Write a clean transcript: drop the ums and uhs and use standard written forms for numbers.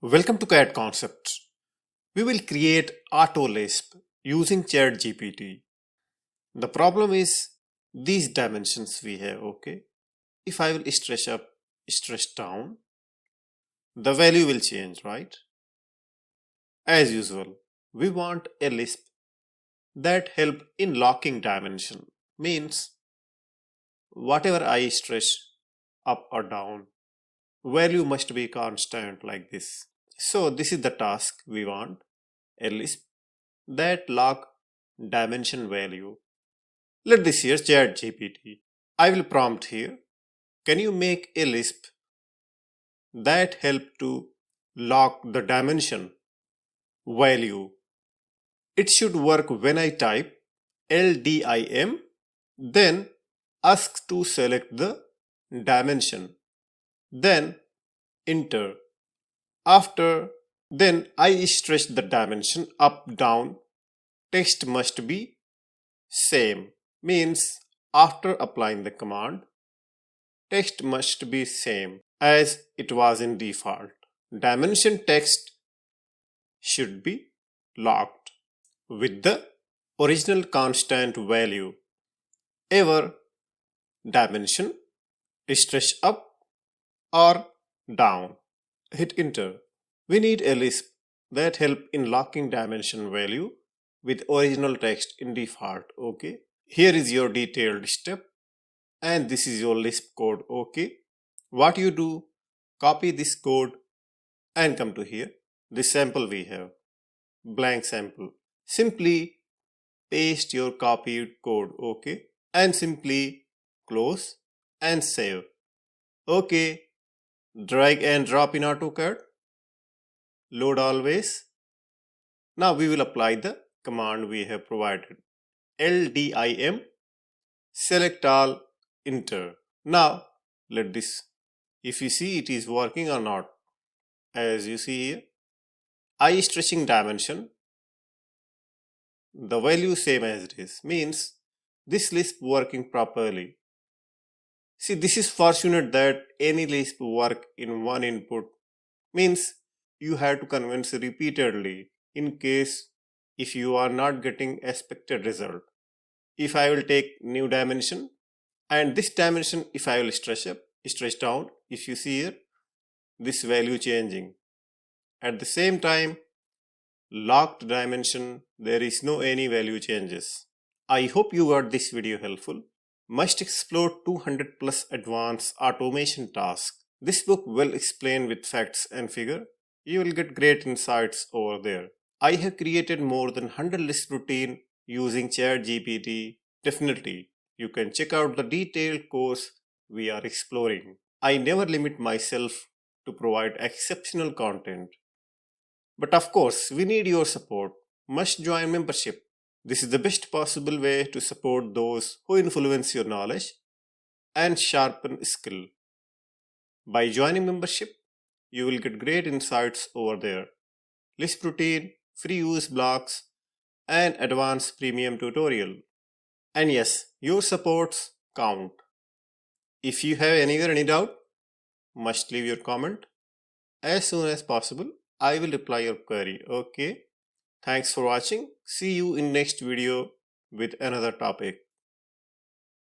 Welcome to CAD Concepts. We will create Auto Lisp using ChatGPT. The problem is these dimensions we have, okay? If I will stretch up, stretch down, the value will change, right? As usual, we want a Lisp that help in locking dimension. Means whatever I stretch up or down, value must be constant like this. So this is the task we want, a Lisp that lock dimension value. Let this here ChatGPT. I will prompt here. Can you make a Lisp that help to lock the dimension value? It should work when I type LDIM, then ask to select the dimension, then enter. After, then I stretch the dimension up, down. Text must be same. Means after applying the command, text must be same as it was in default. Dimension text should be locked with the original constant value. Ever dimension stretch up or down. Hit enter. We need a Lisp that help in locking dimension value with original text in default. Okay. Here is your detailed step and this is your Lisp code. Okay. What you do, copy this code and come to here. This sample we have, blank sample. Simply paste your copied code. Okay. And simply close and save. Okay. Drag and drop in AutoCAD. Load always. Now we will apply the command we have provided. LDIM, select all, enter. Now let this, if you see it is working or not. As you see here, I stretching dimension, the value same as it is, means this Lisp working properly. See, this is fortunate that any Lisp work in one input, means you have to convince repeatedly in case if you are not getting expected result. If I will take new dimension and this dimension, if I will stretch up, stretch down, if you see here, this value changing. At the same time, locked dimension, there is no any value changes. I hope you got this video helpful. Must explore 200 plus advanced automation tasks. This book will explain with facts and figure. You will get great insights over there. I have created more than 100 Lisp routine using ChatGPT. Definitely, you can check out the detailed course we are exploring. I never limit myself to provide exceptional content. But of course, we need your support. Must join membership. This is the best possible way to support those who influence your knowledge and sharpen skill. By joining membership, you will get great insights over there. Lisp routine, free use blocks, and advanced premium tutorial. And yes, your supports count. If you have anywhere any doubt, must leave your comment. As soon as possible, I will reply your query. Okay. Thanks for watching. See you in next video with another topic.